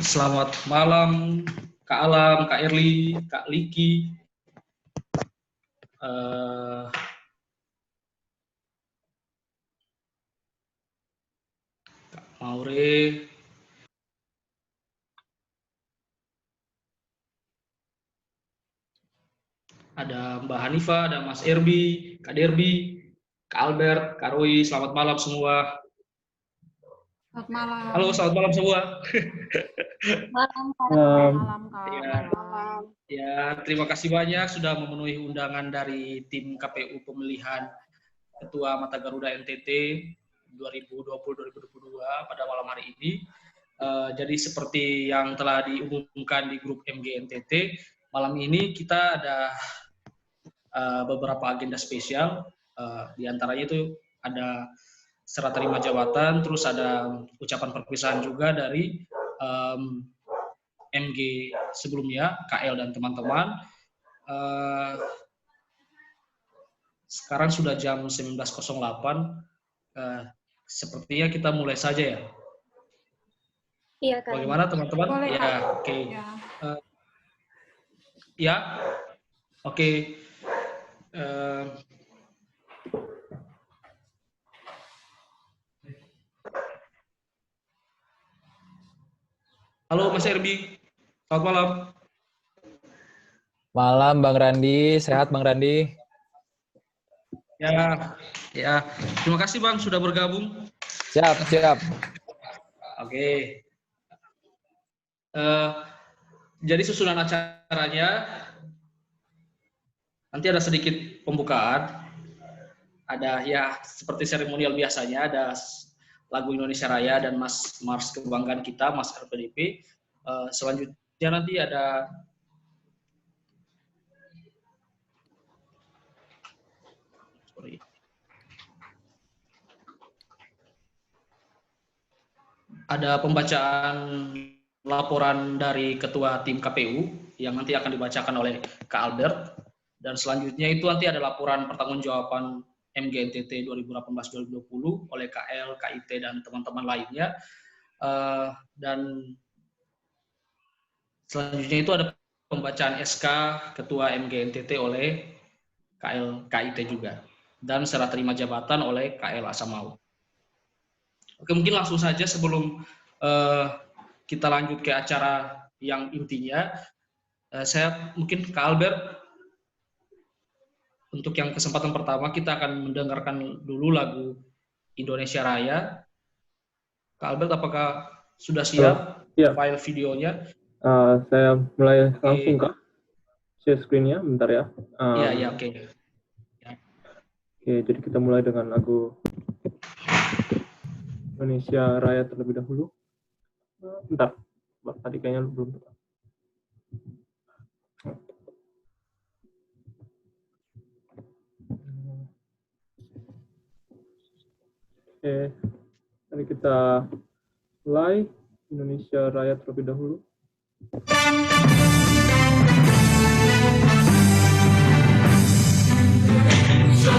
Selamat malam Kak Alam, Kak Erli, Kak Liki. Kak Maure. Ada Mbak Hanifa, ada Mas Erbi, Kak Derbi, Kak Albert, Kak Roy. Selamat malam semua. Selamat malam. Halo, selamat malam semua. Malam, Kak. Ya, terima kasih banyak sudah memenuhi undangan dari tim KPU pemilihan Ketua Mata Garuda NTT 2020-2022 pada malam hari ini. Jadi seperti yang telah diumumkan di grup MG NTT, malam ini kita ada beberapa agenda spesial. Di antaranya itu ada serah terima jabatan, terus ada ucapan perpisahan juga dari MG sebelumnya, KL dan teman-teman. Sekarang sudah jam 19.08. Sepertinya kita mulai saja ya. Iya, Kak. Bagaimana teman-teman? Boleh, Ya, Kak. oke. Ya. Ya, oke. Halo Mas Erbi, selamat malam. Malam Bang Randi, sehat Bang Randi? Ya. Terima kasih Bang sudah bergabung. Siap. Oke. Jadi susunan acaranya nanti ada sedikit pembukaan. Ada ya seperti seremonial biasanya, ada lagu Indonesia Raya dan Mars Kebanggaan Kita, Mas RPDP. Selanjutnya nanti ada pembacaan laporan dari Ketua Tim KPU yang nanti akan dibacakan oleh Kak Albert. Dan selanjutnya itu nanti ada laporan pertanggungjawaban MGNTT 2018-2020 oleh KL, KIT, dan teman-teman lainnya. Dan selanjutnya itu ada pembacaan SK Ketua MGNTT oleh KL, KIT juga. Dan serah terima jabatan oleh KL Asamau. Oke, mungkin langsung saja sebelum kita lanjut ke acara yang intinya, saya mungkin Kak Albert, untuk yang kesempatan pertama kita akan mendengarkan dulu lagu Indonesia Raya. Kak Albert, apakah sudah siap file videonya? Saya mulai langsung Kak. Share screen-nya, bentar ya. Iya, oke. Oke, jadi kita mulai dengan lagu Indonesia Raya terlebih dahulu. Bentar, tadi kayaknya belum tepat. Oke, mari kita mulai Indonesia Raya terlebih dahulu. Bangsa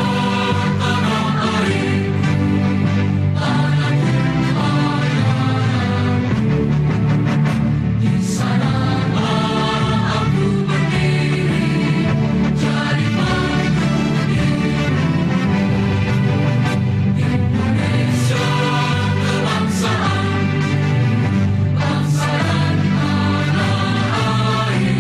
dan tanah air.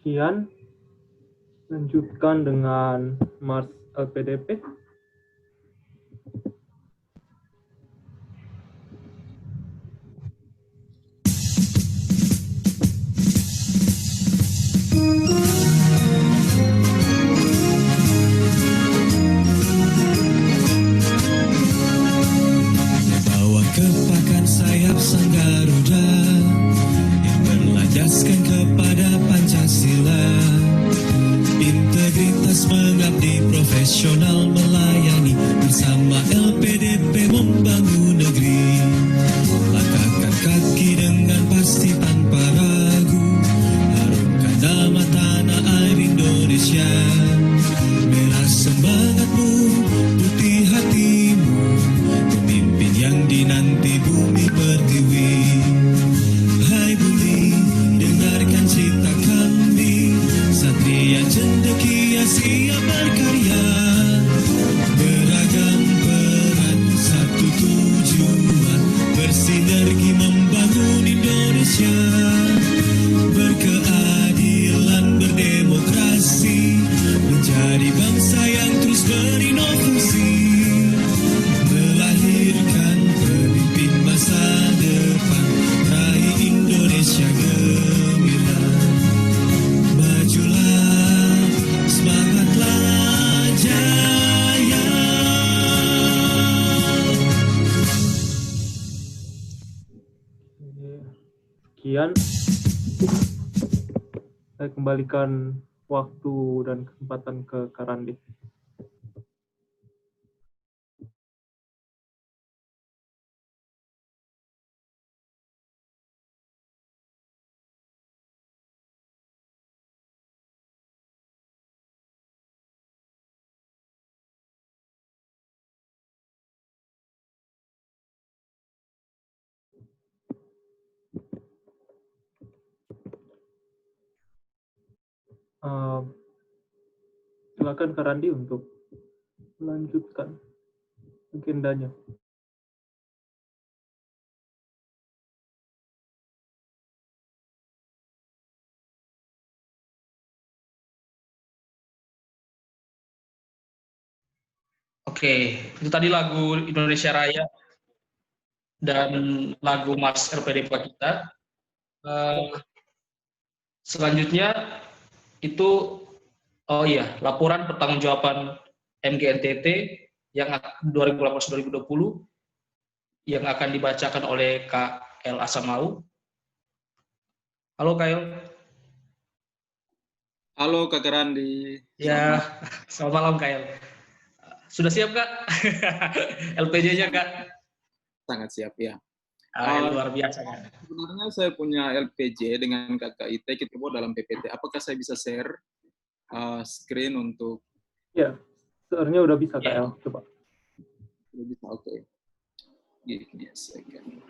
Sekian. Lanjutkan dengan Mas LPDP. Bawa kepakan sayap sang Garuda yang berlandaskan kepada Pancasila. Integritas mengabdi, profesional melayani, bersama LPDP membangun negeri. Langkahkan kaki dengan pasti tanpa ragu, harumkan nama tanah air Indonesia. Merah semangatmu, putih hatimu, pemimpin yang dinanti bumi pertiwi. Hai bumi, dengarkan cita kami, satria cendekia siap berkarya. Beragam peran, satu tujuan, bersinergi membangun Indonesia. Berkeadilan, berdemokrasi, menjadi bangsa yang terus berinovasi. Melahirkan pemimpin masa depan, raih Indonesia gemilang. Majulah, semangatlah jaya. Sekian. Saya kembalikan waktu dan kesempatan ke Kak Randi. Silakan Kak Randi untuk melanjutkan agendanya. Oke, itu tadi lagu Indonesia Raya dan lagu Mas LPDP kita. Selanjutnya itu, oh iya, laporan pertanggungjawaban MGNTT yang 2018-2020 yang akan dibacakan oleh Kak El Asamau. Halo Kak El. Halo Kak Randi. Ya, selamat malam Kak El. Sudah siap Kak? LPJ-nya Kak? Sangat siap ya. Luar biasa Kak. Sebenarnya saya punya LPJ dengan Kakak Ite, kita buat dalam PPT. Apakah saya bisa share screen untuk? Ya, sebenarnya udah bisa Kak El. Coba. Udah bisa, oke. Give me a second.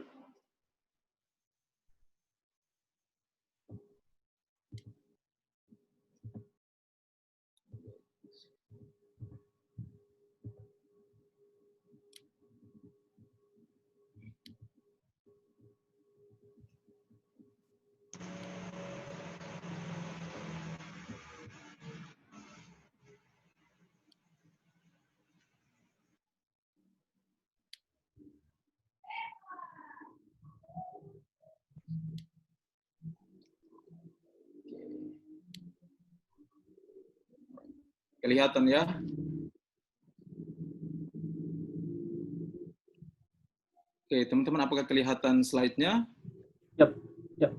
Kelihatan ya? Oke, teman-teman, apakah kelihatan slide-nya? Yap, yap.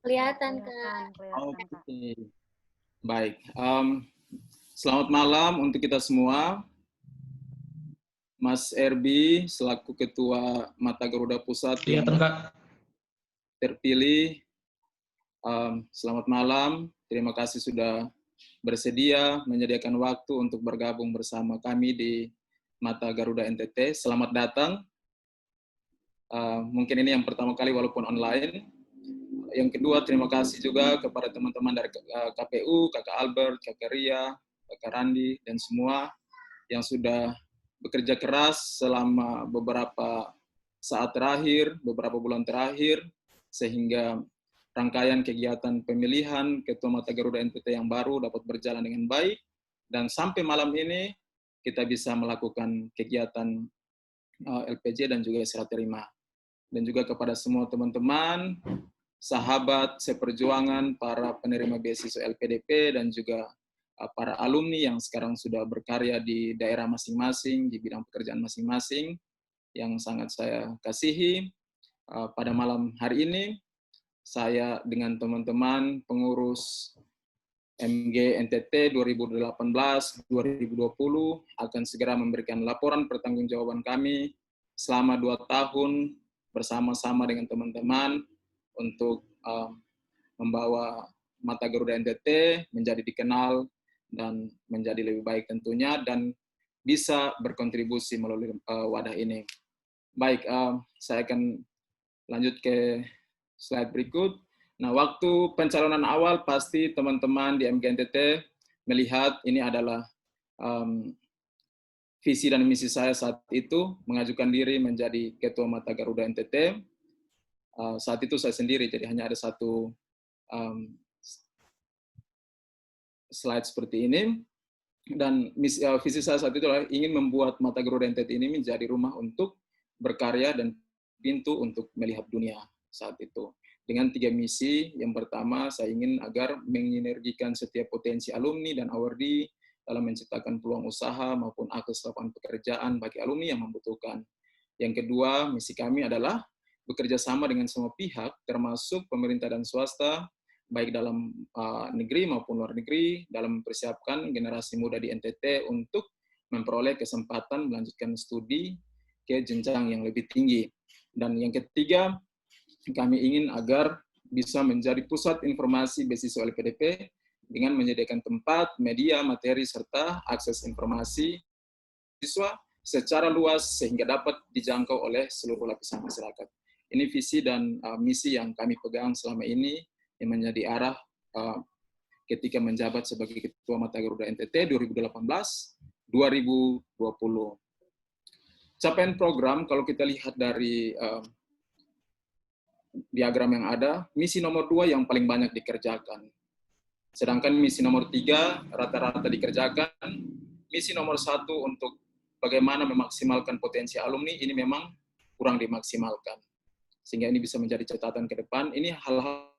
Kelihatan, Kak. Oke. Baik. Selamat malam untuk kita semua. Mas Erbi, selaku Ketua Mata Garuda Pusat yang terpilih. Selamat malam. Terima kasih sudah bersedia menyediakan waktu untuk bergabung bersama kami di Mata Garuda NTT. Selamat datang. Mungkin ini yang pertama kali walaupun online. Yang kedua, terima kasih juga kepada teman-teman dari KPU, Kakak Albert, Kakak Ria, Kakak Randi, dan semua yang sudah bekerja keras selama beberapa saat terakhir, beberapa bulan terakhir, sehingga rangkaian kegiatan pemilihan Ketua Mata Garuda NTT yang baru dapat berjalan dengan baik, dan sampai malam ini kita bisa melakukan kegiatan LPJ dan juga serah terima. Dan juga kepada semua teman-teman, sahabat seperjuangan, para penerima beasiswa LPDP, dan juga para alumni yang sekarang sudah berkarya di daerah masing-masing, di bidang pekerjaan masing-masing, yang sangat saya kasihi. Pada malam hari ini, saya dengan teman-teman pengurus MG NTT 2018-2020 akan segera memberikan laporan pertanggungjawaban kami selama 2 tahun bersama-sama dengan teman-teman untuk membawa Mata Garuda NTT menjadi dikenal dan menjadi lebih baik tentunya, dan bisa berkontribusi melalui wadah ini. Baik, saya akan lanjut ke slide berikut. Nah, waktu pencalonan awal pasti teman-teman di MGNTT melihat ini adalah visi dan misi saya saat itu, mengajukan diri menjadi Ketua Mata Garuda NTT. Saat itu saya sendiri, jadi hanya ada satu slide seperti ini. Dan visi saya saat itu adalah ingin membuat Mata Garuda NTT ini menjadi rumah untuk berkarya dan pintu untuk melihat dunia saat itu. Dengan 3 misi. Yang pertama, saya ingin agar menginergikan setiap potensi alumni dan awardee dalam menciptakan peluang usaha maupun akses lapangan pekerjaan bagi alumni yang membutuhkan. Yang kedua, misi kami adalah bekerja sama dengan semua pihak, termasuk pemerintah dan swasta, baik dalam negeri maupun luar negeri, dalam mempersiapkan generasi muda di NTT untuk memperoleh kesempatan melanjutkan studi ke jenjang yang lebih tinggi. Dan yang ketiga, kami ingin agar bisa menjadi pusat informasi beasiswa LPDP dengan menyediakan tempat, media, materi, serta akses informasi siswa secara luas sehingga dapat dijangkau oleh seluruh lapisan masyarakat. Ini visi dan misi yang kami pegang selama ini yang menjadi arah ketika menjabat sebagai Ketua Mata Garuda NTT 2018-2020. Capaian program, kalau kita lihat dari diagram yang ada, misi nomor 2 yang paling banyak dikerjakan. Sedangkan misi nomor 3 rata-rata dikerjakan. Misi nomor 1 untuk bagaimana memaksimalkan potensi alumni, ini memang kurang dimaksimalkan. Sehingga ini bisa menjadi catatan ke depan. Ini hal-hal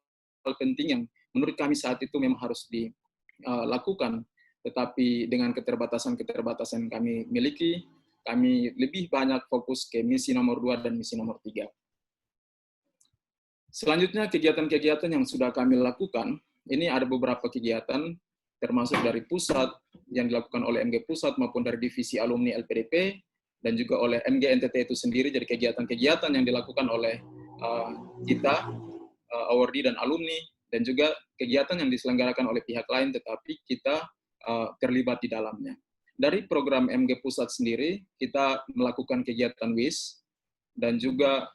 penting yang menurut kami saat itu memang harus dilakukan. Tetapi dengan keterbatasan-keterbatasan yang kami miliki, kami lebih banyak fokus ke misi nomor 2 dan misi nomor 3. Selanjutnya, kegiatan-kegiatan yang sudah kami lakukan, ini ada beberapa kegiatan, termasuk dari pusat, yang dilakukan oleh MG Pusat maupun dari divisi alumni LPDP, dan juga oleh MG NTT itu sendiri, jadi kegiatan-kegiatan yang dilakukan oleh kita, awardee dan alumni, dan juga kegiatan yang diselenggarakan oleh pihak lain, tetapi kita terlibat di dalamnya. Dari program MG Pusat sendiri, kita melakukan kegiatan WIS, dan juga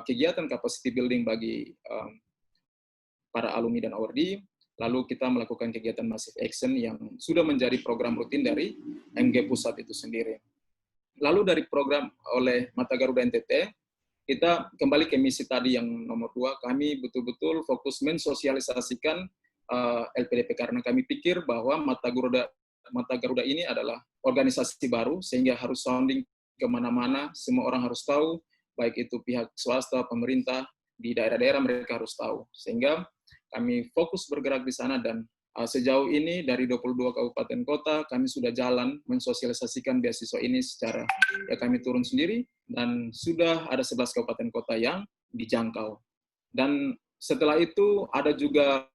kegiatan capacity building bagi para alumni dan awardee. Lalu kita melakukan kegiatan massive action yang sudah menjadi program rutin dari MG Pusat itu sendiri. Lalu dari program oleh Mata Garuda NTT, kita kembali ke misi tadi yang nomor 2, kami betul-betul fokus mensosialisasikan LPDP karena kami pikir bahwa Mata Garuda ini adalah organisasi baru, sehingga harus sounding kemana-mana, semua orang harus tahu, baik itu pihak swasta, pemerintah, di daerah-daerah mereka harus tahu. Sehingga kami fokus bergerak di sana, dan sejauh ini dari 22 kabupaten kota, kami sudah jalan mensosialisasikan beasiswa ini secara, ya kami turun sendiri, dan sudah ada 11 kabupaten kota yang dijangkau. Dan setelah itu ada juga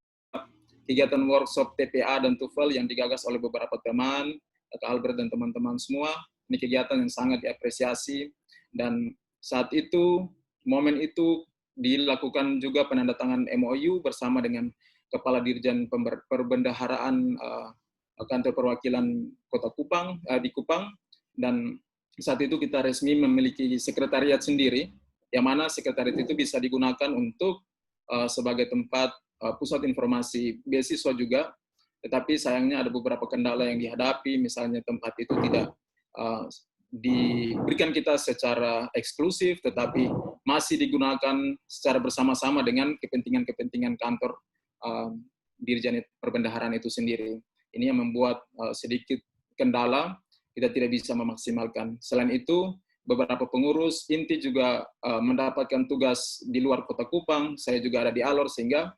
kegiatan workshop TPA dan TOEFL yang digagas oleh beberapa teman, Kak Albert dan teman-teman semua. Ini kegiatan yang sangat diapresiasi, dan saat itu, momen itu dilakukan juga penandatangan MOU bersama dengan Kepala Dirjen Perbendaharaan Kantor Perwakilan Kota Kupang, di Kupang, dan saat itu kita resmi memiliki sekretariat sendiri, yang mana sekretariat itu bisa digunakan untuk sebagai tempat pusat informasi beasiswa juga, tetapi sayangnya ada beberapa kendala yang dihadapi, misalnya tempat itu tidak diberikan kita secara eksklusif, tetapi masih digunakan secara bersama-sama dengan kepentingan-kepentingan kantor Dirjen Perbendaharaan itu sendiri. Ini yang membuat sedikit kendala, kita tidak bisa memaksimalkan. Selain itu, beberapa pengurus inti juga mendapatkan tugas di luar Kota Kupang, saya juga ada di Alor, sehingga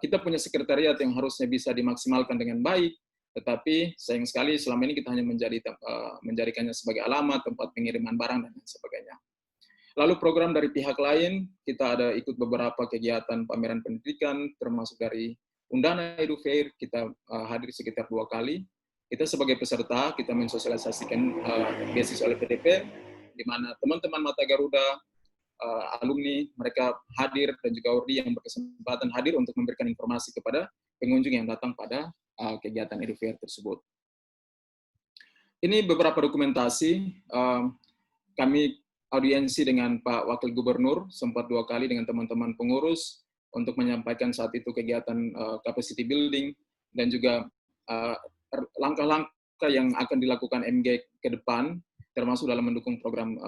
kita punya sekretariat yang harusnya bisa dimaksimalkan dengan baik, tetapi sayang sekali selama ini kita hanya menjadikannya sebagai alamat, tempat pengiriman barang, dan lain sebagainya. Lalu program dari pihak lain, kita ada ikut beberapa kegiatan pameran pendidikan, termasuk dari Undana Edu Fair, kita hadir sekitar 2 kali. Kita sebagai peserta, kita mensosialisasikan beasiswa LPDP, di mana teman-teman Mata Garuda, alumni, mereka hadir, dan juga Ordi yang berkesempatan hadir untuk memberikan informasi kepada pengunjung yang datang pada kegiatan Edu Fair tersebut. Ini beberapa dokumentasi, kami audiensi dengan Pak Wakil Gubernur, sempat 2 kali dengan teman-teman pengurus, untuk menyampaikan saat itu kegiatan capacity building, dan juga langkah-langkah yang akan dilakukan MG ke depan, termasuk dalam mendukung program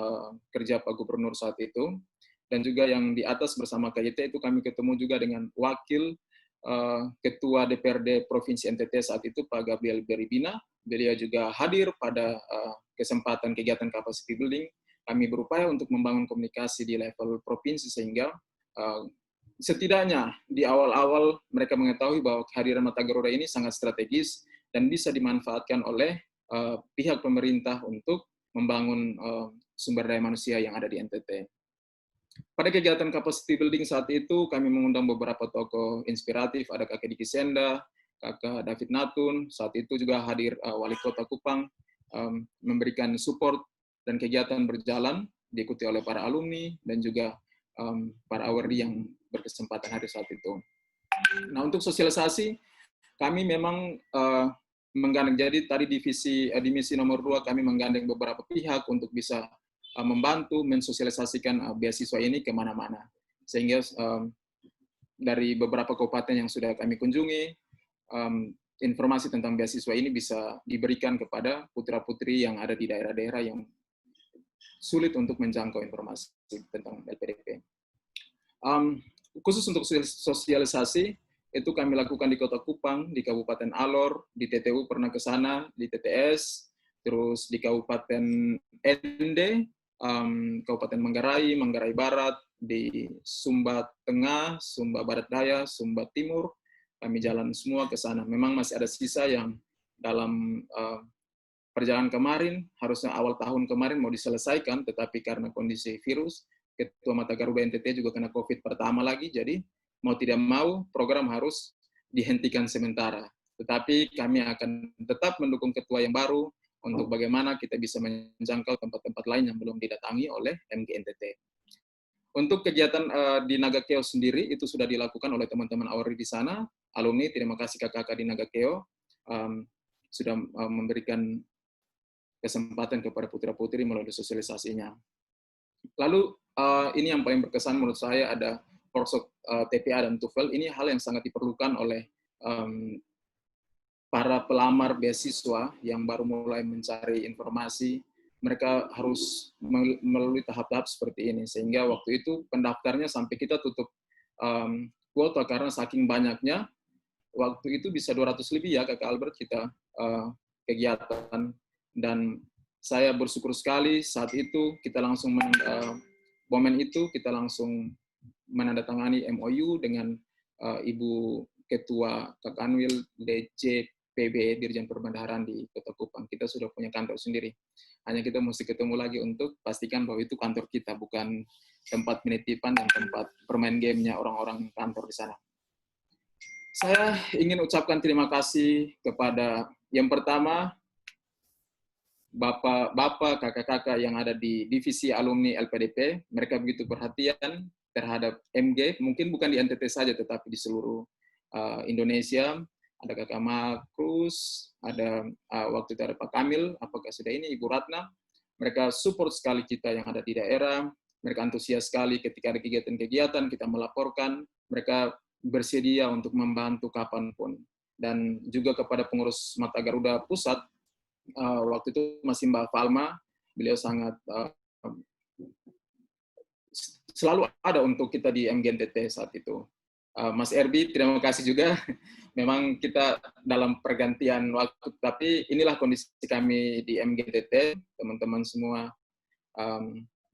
kerja Pak Gubernur saat itu. Dan juga yang di atas bersama KYT itu kami ketemu juga dengan Wakil Ketua DPRD Provinsi NTT saat itu, Pak Gabriel Beribina. Beliau juga hadir pada kesempatan kegiatan capacity building. Kami berupaya untuk membangun komunikasi di level provinsi, sehingga setidaknya di awal-awal mereka mengetahui bahwa kehadiran Mata Garuda ini sangat strategis dan bisa dimanfaatkan oleh pihak pemerintah untuk membangun sumber daya manusia yang ada di NTT. Pada kegiatan capacity building saat itu, kami mengundang beberapa tokoh inspiratif, ada Kakek Diki Senda, Kakak David Natun, saat itu juga hadir Wali Kota Kupang, memberikan support, dan kegiatan berjalan, diikuti oleh para alumni, dan juga para awardee yang berkesempatan hadir saat itu. Nah, untuk sosialisasi, kami memang menggandeng, jadi tadi di misi nomor 2, kami menggandeng beberapa pihak untuk bisa membantu mensosialisasikan beasiswa ini kemana-mana. Sehingga dari beberapa kabupaten yang sudah kami kunjungi, informasi tentang beasiswa ini bisa diberikan kepada putra-putri yang ada di daerah-daerah yang sulit untuk menjangkau informasi tentang LPDP. Khusus untuk sosialisasi, itu kami lakukan di Kota Kupang, di Kabupaten Alor, di TTU pernah ke sana, di TTS, terus di Kabupaten Ende, Kabupaten Manggarai, Manggarai Barat, di Sumba Tengah, Sumba Barat Daya, Sumba Timur, kami jalan semua ke sana. Memang masih ada sisa yang dalam perjalanan kemarin, harusnya awal tahun kemarin mau diselesaikan, tetapi karena kondisi virus, Ketua Mata Garuda NTT juga kena COVID pertama lagi, jadi mau tidak mau program harus dihentikan sementara. Tetapi kami akan tetap mendukung ketua yang baru untuk bagaimana kita bisa menjangkau tempat-tempat lain yang belum didatangi oleh MGNTT. Untuk kegiatan di Nagakeo sendiri, itu sudah dilakukan oleh teman-teman Auri di sana. Alumni, terima kasih kakak-kakak di Nagakeo, sudah memberikan kesempatan kepada putra-putri melalui sosialisasinya. Lalu, ini yang paling berkesan menurut saya, ada workshop TPA dan TOEFL. Ini hal yang sangat diperlukan oleh para pelamar beasiswa yang baru mulai mencari informasi. Mereka harus melalui tahap-tahap seperti ini, sehingga waktu itu pendaftarnya sampai kita tutup kuota karena saking banyaknya. Waktu itu bisa 200 lebih ya, Kakak Albert, kita kegiatan. Dan saya bersyukur sekali saat itu kita langsung momen itu kita langsung menandatangani MOU dengan Ibu Ketua Kak Anwil DC PB Dirjen Perbendaharaan di Kota Kupang. Kita sudah punya kantor sendiri. Hanya kita mesti ketemu lagi untuk pastikan bahwa itu kantor kita, bukan tempat penitipan dan tempat bermain gamenya orang-orang kantor di sana. Saya ingin ucapkan terima kasih kepada yang pertama, Bapak, kakak-kakak yang ada di divisi alumni LPDP. Mereka begitu perhatian terhadap MG, mungkin bukan di NTT saja, tetapi di seluruh Indonesia. Ada Kakak Makrus, ada waktu itu ada Pak Kamil, apakah sudah ini, Ibu Ratna. Mereka support sekali kita yang ada di daerah, mereka antusias sekali ketika ada kegiatan-kegiatan, kita melaporkan, mereka bersedia untuk membantu kapanpun. Dan juga kepada pengurus Mata Garuda Pusat, waktu itu masih Mbak Falma, beliau sangat selalu ada untuk kita di MGNTT saat itu. Mas Erbi, terima kasih juga. Memang kita dalam pergantian waktu, tapi inilah kondisi kami di MGNTT. Teman-teman semua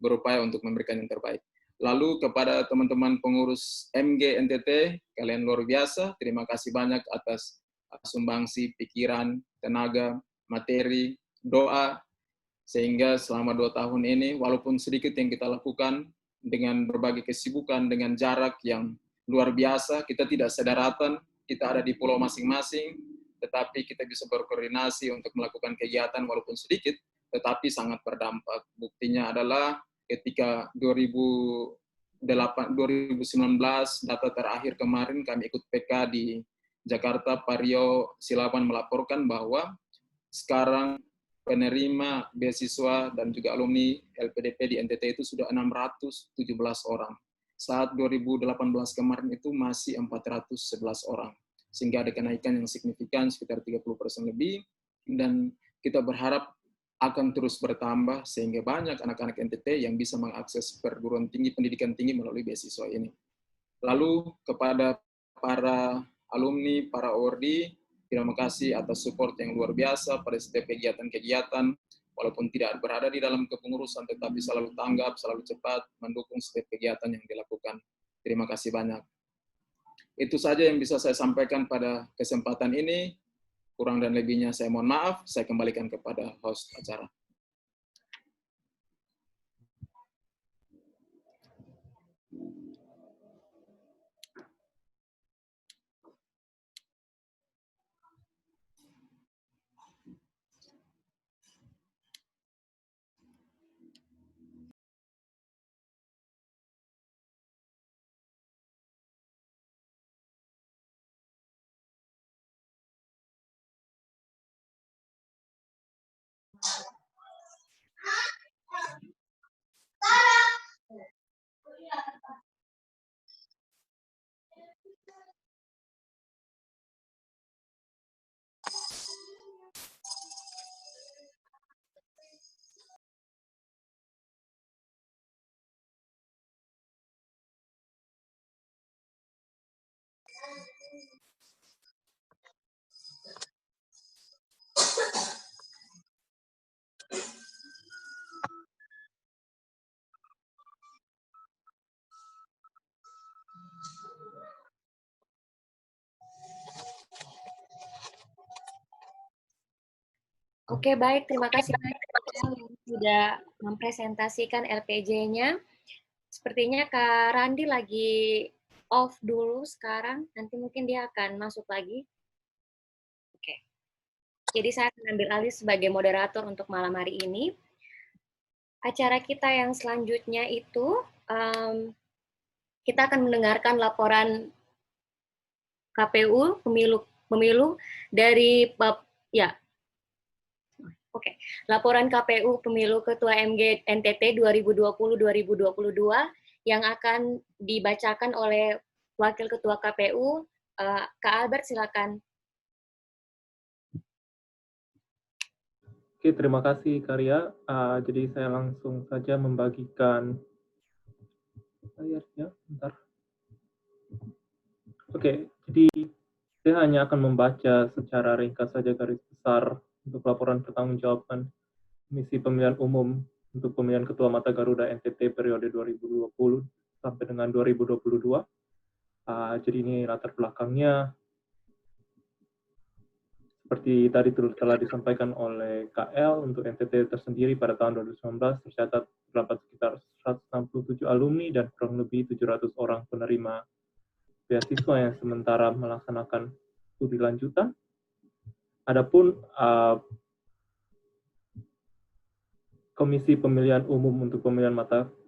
berupaya untuk memberikan yang terbaik. Lalu kepada teman-teman pengurus MGNTT, kalian luar biasa. Terima kasih banyak atas sumbangsi, pikiran, tenaga, materi, doa, sehingga selama 2 tahun ini, walaupun sedikit yang kita lakukan, dengan berbagai kesibukan, dengan jarak yang luar biasa, kita tidak sedaratan, kita ada di pulau masing-masing, tetapi kita bisa berkoordinasi untuk melakukan kegiatan walaupun sedikit, tetapi sangat berdampak. Buktinya adalah ketika 2019, data terakhir kemarin kami ikut PK di Jakarta, Pak Rio Silaban melaporkan bahwa sekarang penerima beasiswa dan juga alumni LPDP di NTT itu sudah 617 orang. Saat 2018 kemarin itu masih 411 orang. Sehingga ada kenaikan yang signifikan sekitar 30% lebih, dan kita berharap akan terus bertambah sehingga banyak anak-anak NTT yang bisa mengakses perguruan tinggi, pendidikan tinggi melalui beasiswa ini. Lalu kepada para alumni, para ORD, terima kasih atas support yang luar biasa pada setiap kegiatan-kegiatan, walaupun tidak berada di dalam kepengurusan, tetapi selalu tanggap, selalu cepat, mendukung setiap kegiatan yang dilakukan. Terima kasih banyak. Itu saja yang bisa saya sampaikan pada kesempatan ini. Kurang dan lebihnya saya mohon maaf, saya kembalikan kepada host acara. Oke, baik. Terima kasih yang sudah mempresentasikan LPJ-nya. Sepertinya Kak Randi lagi off dulu sekarang. Nanti mungkin dia akan masuk lagi. Oke. Jadi saya akan ambil alih sebagai moderator untuk malam hari ini. Acara kita yang selanjutnya itu, kita akan mendengarkan laporan KPU pemilu dari laporan KPU pemilu Ketua MG NTT 2020-2022 yang akan dibacakan oleh Wakil Ketua KPU, Kak Albert, silakan. Oke, terima kasih Karya. Jadi saya langsung saja membagikan layarnya. Bentar. Oke, jadi saya hanya akan membaca secara ringkas saja garis besar untuk laporan pertanggungjawaban Komisi Pemilihan Umum untuk pemilihan Ketua Mata Garuda NTT periode 2020 sampai dengan 2022. Jadi ini latar belakangnya. Seperti tadi telah disampaikan oleh KL, untuk NTT tersendiri pada tahun 2019 tercatat terdapat sekitar 167 alumni dan kurang lebih 700 orang penerima beasiswa yang sementara melaksanakan studi lanjutan. Adapun Komisi Pemilihan Umum untuk pemilihan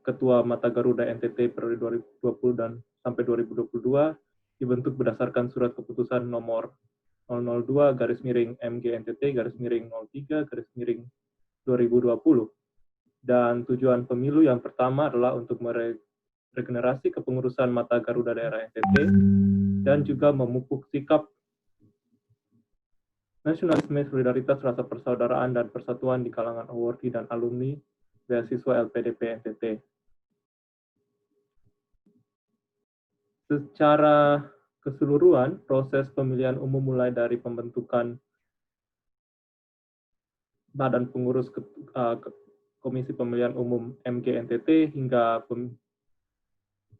Ketua Mata Garuda NTT periode 2020 dan sampai 2022 dibentuk berdasarkan surat keputusan nomor 002-MG-NTT-03-03-2020. Dan tujuan pemilu yang pertama adalah untuk meregenerasi kepengurusan Mata Garuda daerah NTT dan juga memupuk sikap nasionalisme, solidaritas, rasa persaudaraan, dan persatuan di kalangan awardee dan alumni beasiswa LPDP NTT. Secara keseluruhan, proses pemilihan umum mulai dari pembentukan Badan Pengurus Komisi Pemilihan Umum MGNTT hingga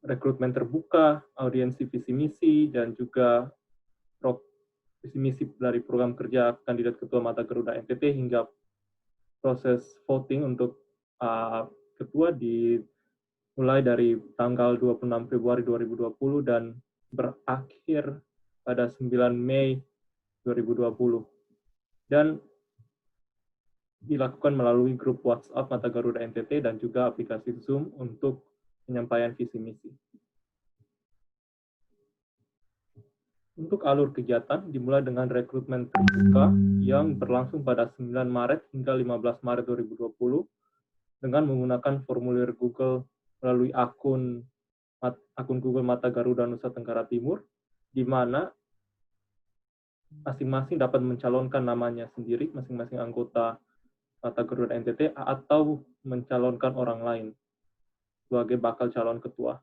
rekrutmen terbuka, audiensi visi misi, dan juga visi misi dari program kerja kandidat ketua Mata Garuda NTT hingga proses voting untuk ketua mulai dari tanggal 26 Februari 2020 dan berakhir pada 9 Mei 2020. Dan dilakukan melalui grup WhatsApp Mata Garuda NTT dan juga aplikasi Zoom untuk penyampaian visi misi. Untuk alur kegiatan dimulai dengan rekrutmen terbuka yang berlangsung pada 9 Maret hingga 15 Maret 2020 dengan menggunakan formulir Google melalui akun Google Mata Garuda Nusa Tenggara Timur, di mana masing-masing dapat mencalonkan namanya sendiri, masing-masing anggota Mata Garuda NTT, atau mencalonkan orang lain sebagai bakal calon ketua,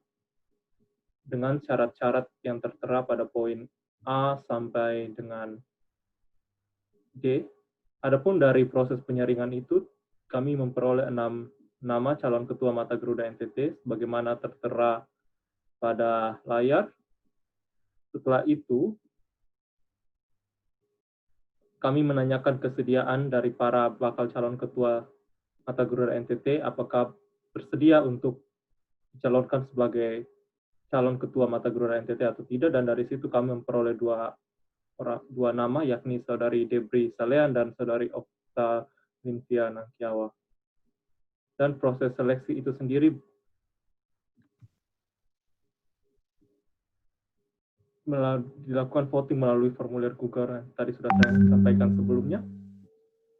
dengan syarat-syarat yang tertera pada poin A sampai dengan D. Adapun dari proses penyaringan itu, kami memperoleh 6 nama calon ketua Mata Garuda NTT, sebagaimana tertera pada layar. Setelah itu, kami menanyakan kesediaan dari para bakal calon ketua Mata Garuda NTT, apakah bersedia untuk dicalonkan sebagai calon ketua Mata Garuda NTT atau tidak, dan dari situ kami memperoleh dua nama, yakni Saudari Debri Salean dan Saudari Okta Lintia Nangkiawa. Dan proses seleksi itu sendiri dilakukan voting melalui formulir Google yang tadi sudah saya sampaikan sebelumnya,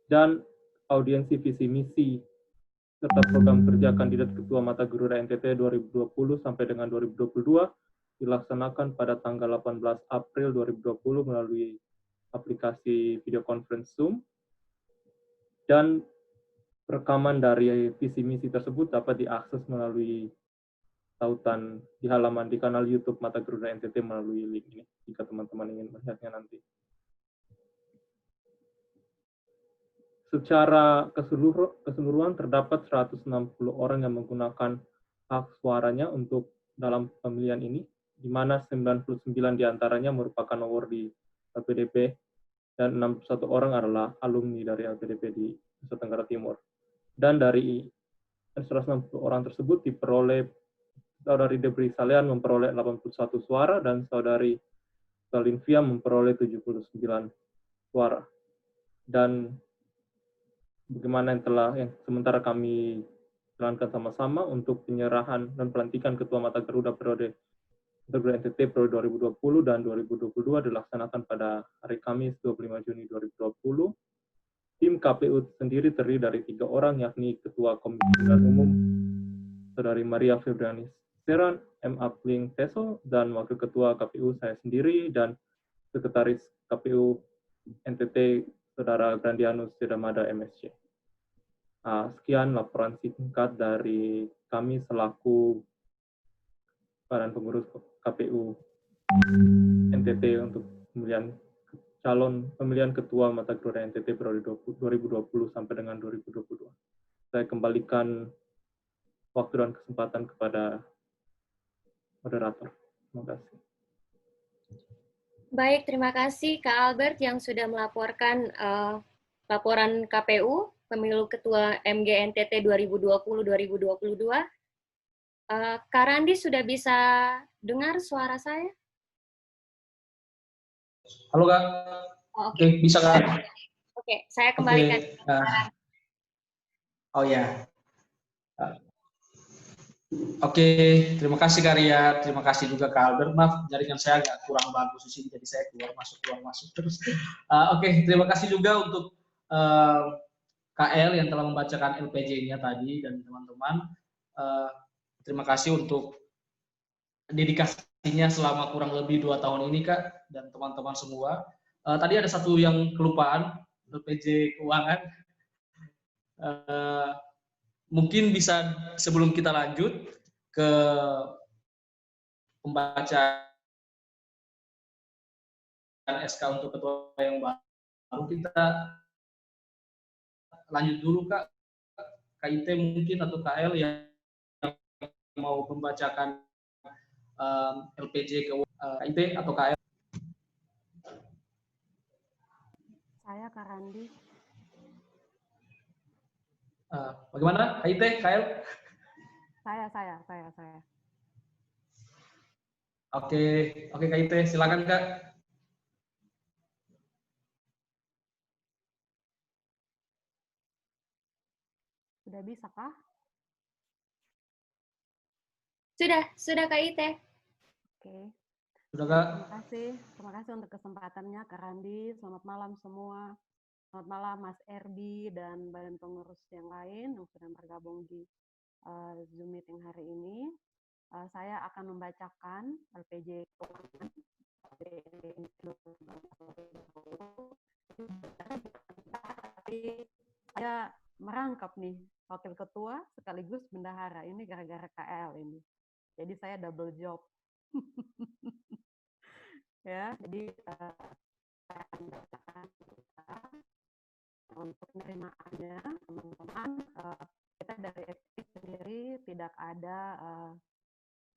dan audiensi visi misi serta program kerja kandidat ketua Mata Garuda NTT 2020 sampai dengan 2022 dilaksanakan pada tanggal 18 April 2020 melalui aplikasi video conference Zoom, dan rekaman dari visi misi tersebut dapat diakses melalui tautan di halaman di kanal YouTube Mata Garuda NTT melalui link ini, jika teman-teman ingin melihatnya nanti. Secara keseluruhan terdapat 160 orang yang menggunakan hak suaranya untuk dalam pemilihan ini, di mana 99 diantaranya merupakan awardee LPDP dan 61 orang adalah alumni dari LPDP di Nusa Tenggara Timur. Dan dari 160 orang tersebut diperoleh Saudari Debri Salean memperoleh 81 suara dan Saudari Salinvia memperoleh 79 suara. Dan bagaimana yang sementara kami jalankan sama-sama untuk penyerahan dan pelantikan Ketua Mata Garuda periode NTT periode 2020 dan 2022 dilaksanakan pada hari Kamis 25 Juni 2020. Tim KPU sendiri terdiri dari 3 orang, yakni Ketua Komisi Pemilihan Umum Saudari Maria Febriani Seran, M. Apling Teso, dan Wakil Ketua KPU saya sendiri, dan Sekretaris KPU NTT Saudara Grandianus Sedamada MSC. Sekian laporan singkat dari kami selaku Badan Pengurus KPU NTT untuk pemilihan Ketua Mata Garuda NTT periode 2020 sampai dengan 2022. Saya kembalikan waktu dan kesempatan kepada moderator. Terima kasih. Baik, terima kasih Kak Albert yang sudah melaporkan laporan KPU Pemilu Ketua MGNTT 2020-2022. Kak Randi sudah bisa dengar suara saya? Halo Kak. Oke, bisa Kak? Oke, saya kembalikan. Oh ya. Oke, terima kasih Kak Ria, terima kasih juga Kak Albert. Maaf, jaringan saya agak kurang bagus di sini, jadi saya keluar masuk terus. Oke, terima kasih juga untuk KL yang telah membacakan LPJ-nya tadi, dan teman-teman. Terima kasih untuk dedikasinya selama kurang lebih 2 tahun ini Kak, dan teman-teman semua. Tadi ada satu yang kelupaan, LPJ keuangan. Mungkin bisa sebelum kita lanjut ke pembacaan SK untuk ketua yang baru, kita lanjut dulu Kak. KIT mungkin atau KL yang mau membacakan LPJ ke KIT atau KL. Saya Kak Randi. Bagaimana KIT, KL? Saya. Oke, KIT, silakan Kak. Sudah bisa kah? Sudah Kak Ite. Oke. Sudah Kak. Terima kasih untuk kesempatannya Kak Randi. Selamat malam semua. Selamat malam Mas Erbi dan badan pengurus yang lain yang sedang bergabung di Zoom meeting hari ini. Saya akan membacakan LPJ keuangan. Tapi saya merangkap nih wakil ketua sekaligus bendahara ini gara-gara KL ini. Jadi saya double job. Ya, jadi saya akan bacakan untuk penerimaannya teman-teman. Kita dari FP sendiri tidak ada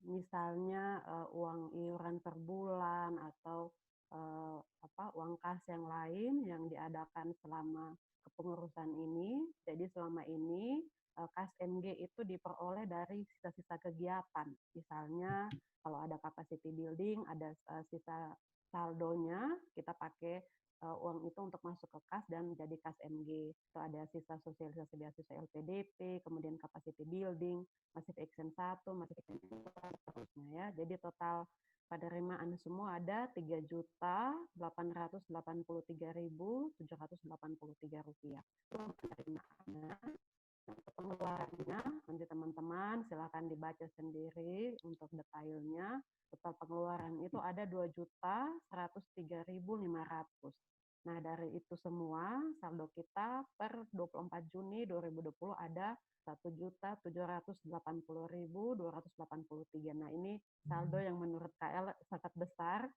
misalnya uang iuran per bulan atau uang kas yang lain yang diadakan selama kepengurusan ini. Jadi selama ini kas MG itu diperoleh dari sisa-sisa kegiatan. Misalnya kalau ada capacity building, ada sisa saldonya, kita pakai uang itu untuk masuk ke kas dan jadi kas MG. Itu ada sisa sosialisasi beasiswa LPDP, kemudian capacity building, Massive Action 1, Massive Action 2, seterusnya ya. Jadi total penerimaan semua ada Rp3.883.783. Itu penerimaannya. Untuk pengeluarannya, nanti teman-teman silakan dibaca sendiri untuk detailnya. Total pengeluaran itu ada Rp2.103.500. Nah, dari itu semua, saldo kita per 24 Juni 2020 ada Rp1.780.283. Nah, ini saldo yang menurut KL sangat besar.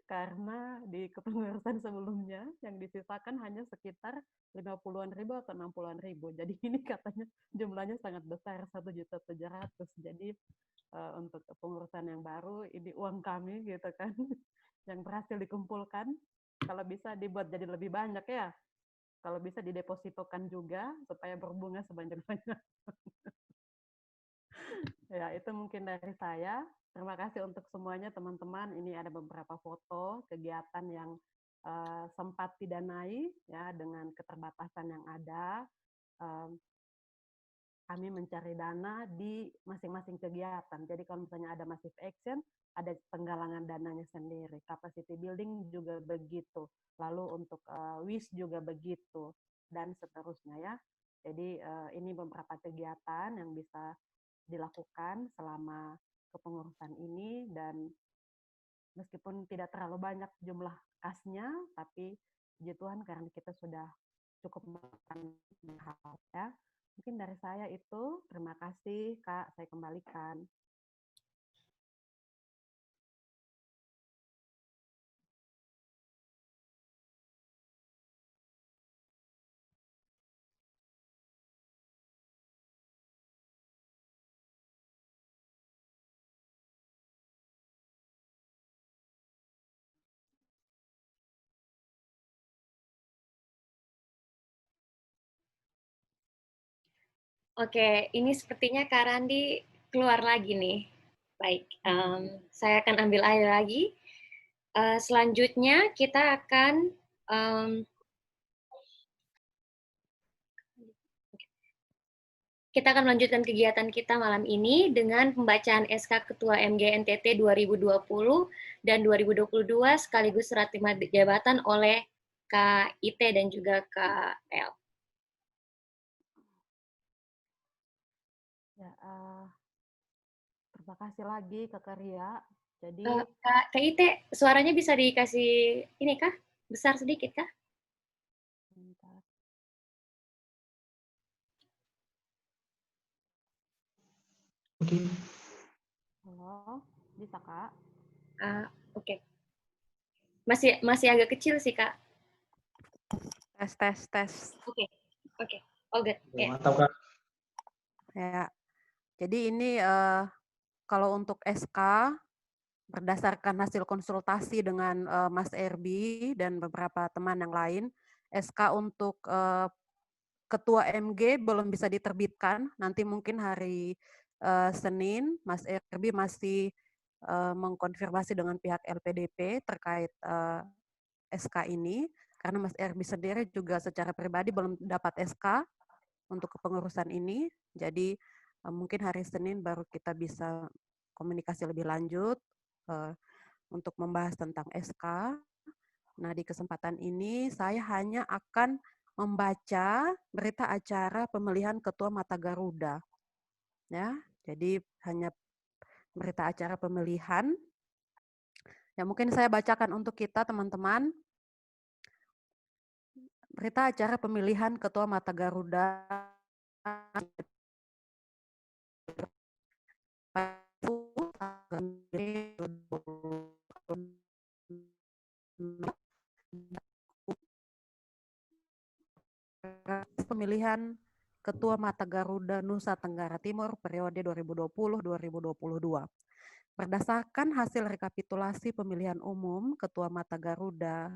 Karena di kepengurusan sebelumnya yang disisakan hanya sekitar 50-an ribu atau 60-an ribu. Jadi ini katanya jumlahnya sangat besar, 1.700.000. Jadi untuk pengurusan yang baru, ini uang kami gitu kan, yang berhasil dikumpulkan. Kalau bisa dibuat jadi lebih banyak ya. Kalau bisa didepositokan juga supaya berbunga sebanyak-banyak. Ya, itu mungkin dari saya. Terima kasih untuk semuanya teman-teman. Ini ada beberapa foto kegiatan yang sempat didanai ya dengan keterbatasan yang ada. Kami mencari dana di masing-masing kegiatan. Jadi kalau misalnya ada massive action, ada penggalangan dananya sendiri. Capacity building juga begitu. Lalu untuk WIS juga begitu dan seterusnya ya. Jadi ini beberapa kegiatan yang bisa dilakukan selama kepengurusan ini, dan meskipun tidak terlalu banyak jumlah kasnya, tapi puji Tuhan karena kita sudah cukup melakukan hal ya. Mungkin dari saya itu, terima kasih Kak, saya kembalikan. Oke, ini sepertinya Kak Randi keluar lagi nih. Baik, saya akan ambil alih lagi. Selanjutnya kita akan melanjutkan kegiatan kita malam ini dengan pembacaan SK Ketua MG NTT 2020 dan 2022 sekaligus serah terima jabatan oleh KIT dan juga KL. Ya, terima kasih lagi Kak Ria. Jadi Kak Ite, suaranya bisa dikasih ini kah? Besar sedikit kah? bentar. Oke. Halo, bisa Kak? Oke. Masih agak kecil sih Kak. Tes. Oke. All good. Ya. Mantap, Kak. Ya. Jadi ini kalau untuk SK berdasarkan hasil konsultasi dengan Mas Erbi dan beberapa teman yang lain, SK untuk Ketua MG belum bisa diterbitkan. Nanti mungkin hari Senin, Mas Erbi masih mengkonfirmasi dengan pihak LPDP terkait SK ini, karena Mas Erbi sendiri juga secara pribadi belum dapat SK untuk kepengurusan ini. Jadi mungkin hari Senin baru kita bisa komunikasi lebih lanjut untuk membahas tentang SK. Nah, di kesempatan ini saya hanya akan membaca berita acara pemilihan Ketua Mata Garuda. Ya, jadi hanya berita acara pemilihan. Ya, mungkin saya bacakan untuk kita teman-teman. Berita acara pemilihan Ketua Mata Garuda pemilihan Ketua Mata Garuda Nusa Tenggara Timur periode 2020-2022. Berdasarkan hasil rekapitulasi pemilihan umum Ketua Mata Garuda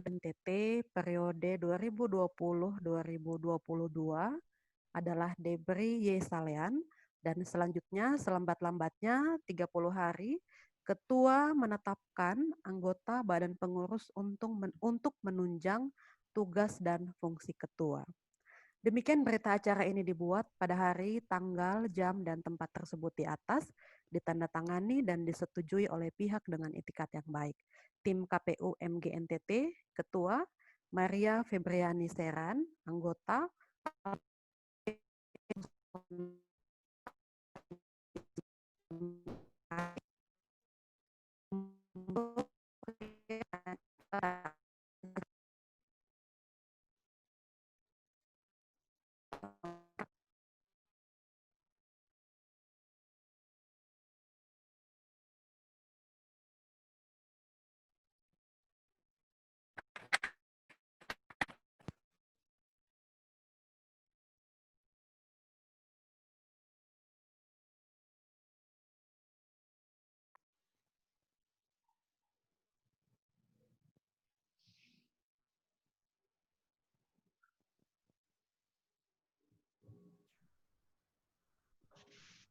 dan NTT periode 2020-2022 adalah Debri Y. Salean, dan selanjutnya selambat-lambatnya 30 hari Ketua menetapkan anggota Badan Pengurus untuk menunjang tugas dan fungsi Ketua. Demikian berita acara ini dibuat pada hari, tanggal, jam, dan tempat tersebut di atas, ditandatangani dan disetujui oleh pihak dengan itikat yang baik. Tim KPU MG NTT, Ketua, Maria Febriani Seran, anggota,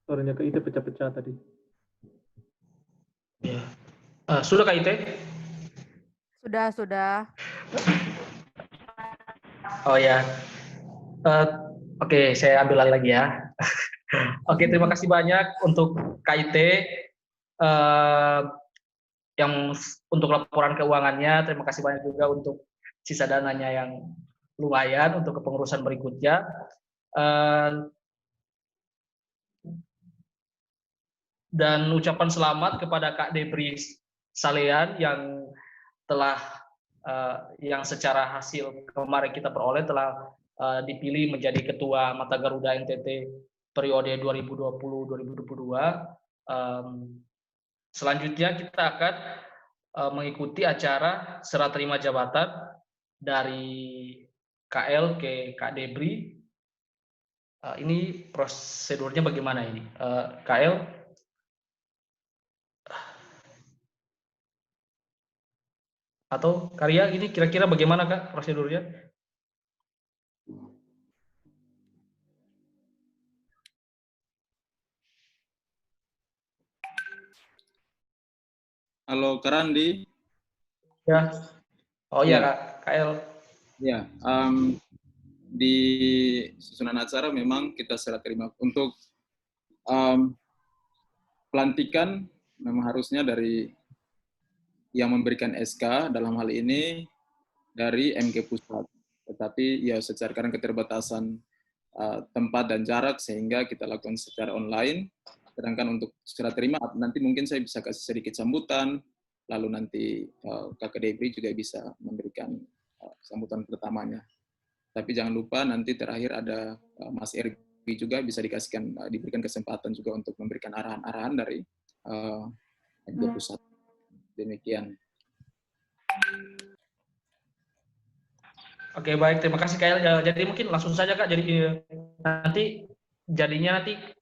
Suaranya ke Ite pecah-pecah tadi. Ya. Sudah Kak Ite? Sudah. Oh ya. Oke, saya ambil lagi ya. Oke, terima kasih banyak untuk KIT yang untuk laporan keuangannya. Terima kasih banyak juga untuk sisa dananya yang lumayan untuk kepengurusan berikutnya. Dan ucapan selamat kepada Kak Debri Salean yang telah yang secara hasil kemarin kita peroleh telah dipilih menjadi Ketua Mata Garuda NTT periode 2020-2022. Selanjutnya kita akan mengikuti acara serah terima jabatan dari KL ke Kak Debri. Ini prosedurnya bagaimana ini? KL? Atau Karya, ini kira-kira bagaimana Kak prosedurnya? Halo Kak Randi. Ya. Oh iya Ya. Kak, KL. Ya, di susunan acara memang kita serah terima. Untuk pelantikan memang harusnya dari yang memberikan SK dalam hal ini dari MG Pusat. Tetapi ya secara karena keterbatasan tempat dan jarak sehingga kita lakukan secara online. Sedangkan untuk serah terima nanti mungkin saya bisa kasih sedikit sambutan, lalu nanti Kakak Debri juga bisa memberikan sambutan pertamanya. Tapi jangan lupa nanti terakhir ada Mas Erbi juga bisa diberikan kesempatan juga untuk memberikan arahan-arahan dari MG Pusat. Demikian. Oke, baik, terima kasih KL. Jadi mungkin langsung saja Kak. Jadi nanti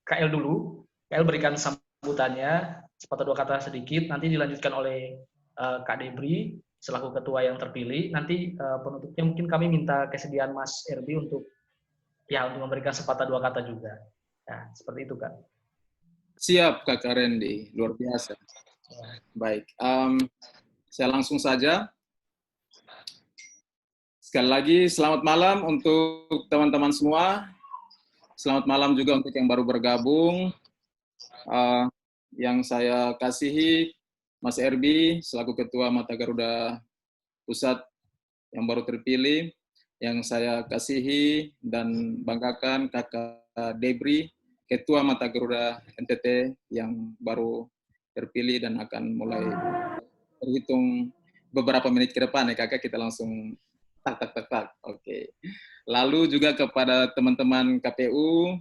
KL dulu. KL berikan sambutannya, sepatah dua kata sedikit. Nanti dilanjutkan oleh Kak Debri selaku ketua yang terpilih. Nanti penutupnya mungkin kami minta kesediaan Mas Erbi untuk memberikan sepatah dua kata juga. Nah, seperti itu Kak. Siap Kakak Randy, luar biasa. Baik, saya langsung saja. Sekali lagi, selamat malam untuk teman-teman semua. Selamat malam juga untuk yang baru bergabung. Yang saya kasihi, Mas Erbi, selaku Ketua Mata Garuda Pusat yang baru terpilih. Yang saya kasihi dan banggakan Kakak Debri, Ketua Mata Garuda NTT yang baru terpilih dan akan mulai terhitung beberapa menit ke depan ya Kakak, kita langsung tak. Oke. Lalu juga kepada teman-teman KPU,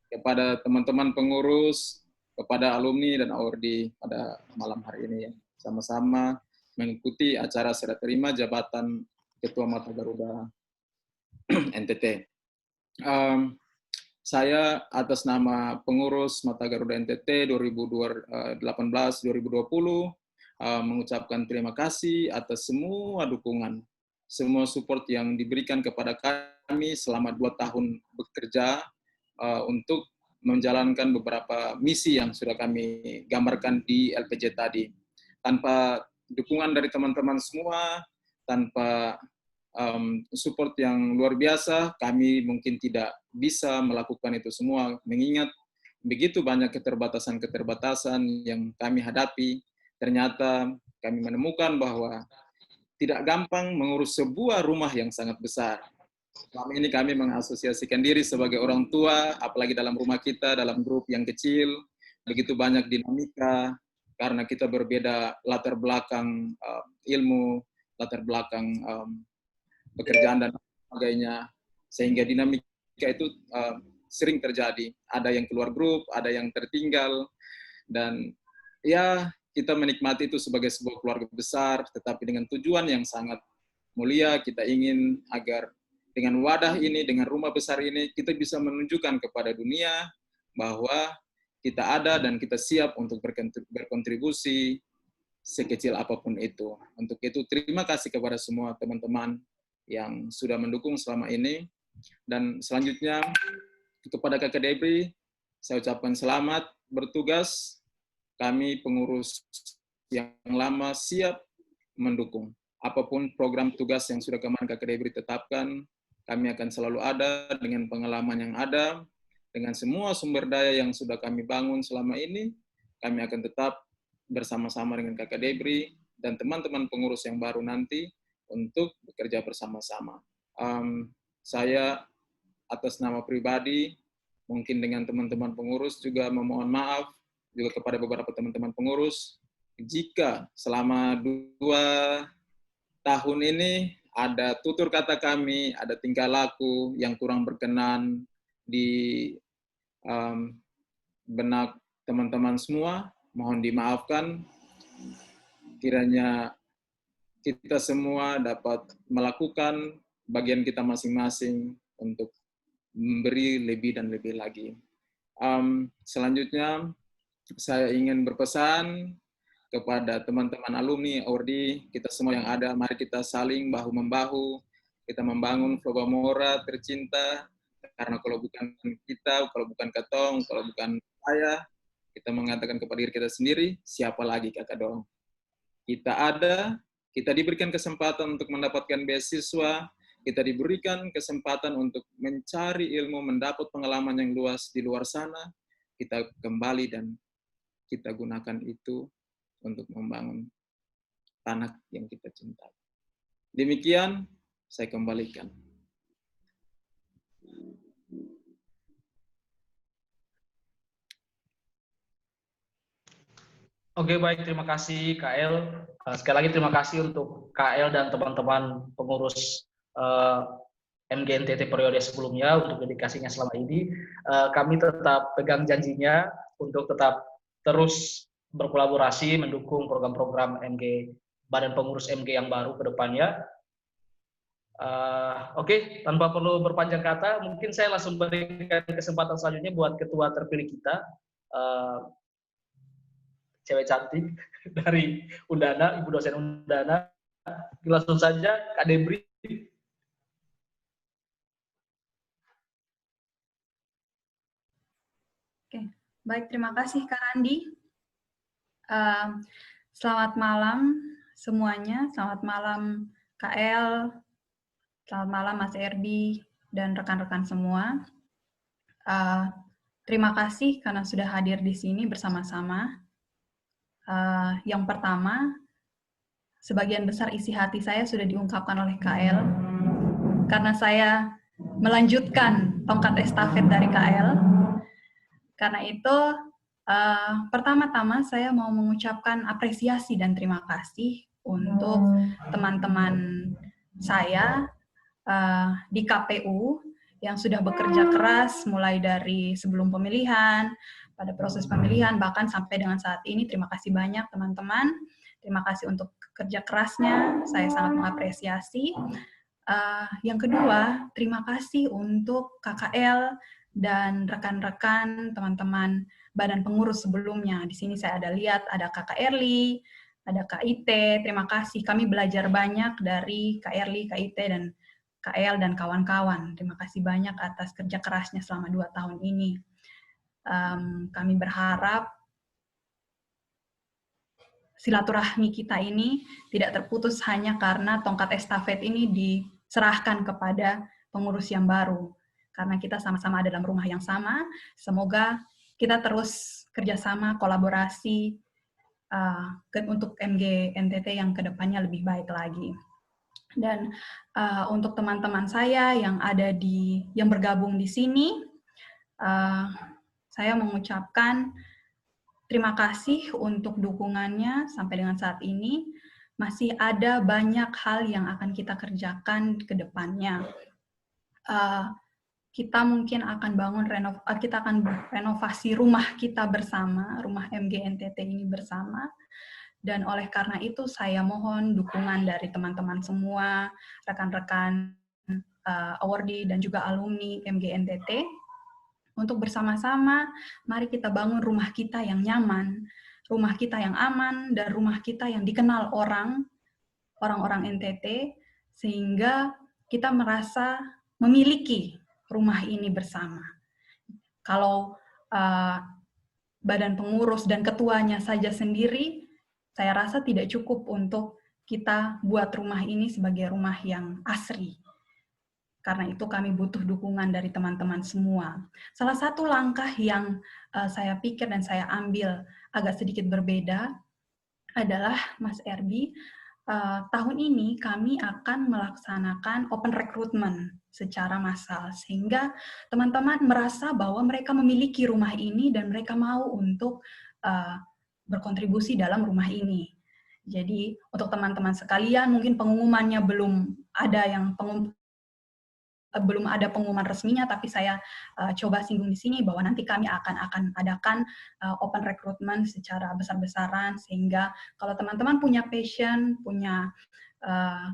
kepada teman-teman pengurus, kepada alumni dan awardi pada malam hari ini ya, sama-sama mengikuti acara serah terima jabatan Ketua Mata Garuda NTT. Saya atas nama pengurus Mata Garuda NTT 2018-2020 mengucapkan terima kasih atas semua dukungan, semua support yang diberikan kepada kami selama 2 tahun bekerja untuk menjalankan beberapa misi yang sudah kami gambarkan di LPJ tadi. Tanpa dukungan dari teman-teman semua, tanpa support yang luar biasa, kami mungkin tidak bisa melakukan itu semua, mengingat begitu banyak keterbatasan-keterbatasan yang kami hadapi. Ternyata kami menemukan bahwa tidak gampang mengurus sebuah rumah yang sangat besar. Selama ini kami mengasosiasikan diri sebagai orang tua, apalagi dalam rumah kita, dalam grup yang kecil, begitu banyak dinamika, karena kita berbeda latar belakang ilmu, latar belakang pekerjaan dan sebagainya, sehingga dinamika itu sering terjadi. Ada yang keluar grup, ada yang tertinggal, dan ya kita menikmati itu sebagai sebuah keluarga besar, tetapi dengan tujuan yang sangat mulia. Kita ingin agar dengan wadah ini, dengan rumah besar ini, kita bisa menunjukkan kepada dunia bahwa kita ada dan kita siap untuk berkontribusi sekecil apapun itu. Untuk itu, terima kasih kepada semua teman-teman yang sudah mendukung selama ini. Dan selanjutnya, kepada Kakak Debri, saya ucapkan selamat bertugas. Kami pengurus yang lama siap mendukung. Apapun program tugas yang sudah kemarin Kakak Debri tetapkan, kami akan selalu ada dengan pengalaman yang ada, dengan semua sumber daya yang sudah kami bangun selama ini, kami akan tetap bersama-sama dengan Kakak Debri dan teman-teman pengurus yang baru nanti untuk bekerja bersama-sama. Saya atas nama pribadi, mungkin dengan teman-teman pengurus juga memohon maaf juga kepada beberapa teman-teman pengurus, jika selama 2 tahun ini ada tutur kata kami, ada tingkah laku yang kurang berkenan di benak teman-teman semua, mohon dimaafkan. Kiranya kita semua dapat melakukan bagian kita masing-masing untuk memberi lebih dan lebih lagi. Selanjutnya, saya ingin berpesan kepada teman-teman alumni, awardi, kita semua yang ada, mari kita saling bahu-membahu, kita membangun Flobamora tercinta, karena kalau bukan kita, kalau bukan Katong, kalau bukan saya, kita mengatakan kepada diri kita sendiri, siapa lagi Kakak Dong? Kita ada, kita diberikan kesempatan untuk mendapatkan beasiswa, kita diberikan kesempatan untuk mencari ilmu, mendapat pengalaman yang luas di luar sana, kita kembali dan kita gunakan itu untuk membangun tanah yang kita cintai. Demikian, saya kembalikan. Oke, baik. Terima kasih, KL. Sekali lagi terima kasih untuk KL dan teman-teman pengurus MGNTT periode sebelumnya untuk dedikasinya selama ini. Kami tetap pegang janjinya untuk tetap terus berkolaborasi, mendukung program-program MG, Badan Pengurus MG yang baru ke depannya. Oke, tanpa perlu berpanjang kata, mungkin saya langsung berikan kesempatan selanjutnya buat ketua terpilih kita, cewek cantik dari Undana, Ibu dosen Undana. Langsung saja, Kak Debri. Oke, baik, terima kasih Kak Randi. Selamat malam semuanya, selamat malam KL, selamat malam Mas Erdi dan rekan-rekan semua. Terima kasih karena sudah hadir di sini bersama-sama. Yang pertama, sebagian besar isi hati saya sudah diungkapkan oleh KL, karena saya melanjutkan tongkat estafet dari KL. Karena itu, pertama-tama saya mau mengucapkan apresiasi dan terima kasih untuk teman-teman saya di KPU yang sudah bekerja keras mulai dari sebelum pemilihan, pada proses pemilihan, bahkan sampai dengan saat ini. Terima kasih banyak teman-teman. Terima kasih untuk kerja kerasnya, saya sangat mengapresiasi. Yang kedua, terima kasih untuk KKL dan rekan-rekan teman-teman badan pengurus sebelumnya. Di sini saya ada lihat ada Kakak Erli, ada Kak Ite. Terima kasih, kami belajar banyak dari Kak Erli, Kak Ite, dan KL dan kawan-kawan. Terima kasih banyak atas kerja kerasnya selama 2 tahun ini. Kami berharap silaturahmi kita ini tidak terputus hanya karena tongkat estafet ini diserahkan kepada pengurus yang baru. Karena kita sama-sama ada dalam rumah yang sama, semoga kita terus kerjasama, kolaborasi untuk MGNTT yang kedepannya lebih baik lagi. Dan untuk teman-teman saya yang yang bergabung di sini, saya mengucapkan terima kasih untuk dukungannya sampai dengan saat ini. Masih ada banyak hal yang akan kita kerjakan ke depannya. Kita mungkin akan kita akan renovasi rumah kita bersama, rumah MGNTT ini bersama. Dan oleh karena itu saya mohon dukungan dari teman-teman semua, rekan-rekan awardee dan juga alumni MGNTT untuk bersama-sama mari kita bangun rumah kita yang nyaman, rumah kita yang aman, dan rumah kita yang dikenal orang-orang NTT, sehingga kita merasa memiliki rumah ini bersama. Kalau badan pengurus dan ketuanya saja sendiri, saya rasa tidak cukup untuk kita buat rumah ini sebagai rumah yang asri. Karena itu kami butuh dukungan dari teman-teman semua. Salah satu langkah yang saya pikir dan saya ambil agak sedikit berbeda adalah, Mas Erdi, tahun ini kami akan melaksanakan open recruitment secara massal, sehingga teman-teman merasa bahwa mereka memiliki rumah ini dan mereka mau untuk berkontribusi dalam rumah ini. Jadi untuk teman-teman sekalian, mungkin pengumumannya belum ada pengumuman resminya, tapi saya coba singgung di sini bahwa nanti kami akan adakan open recruitment secara besar-besaran, sehingga kalau teman-teman punya passion, punya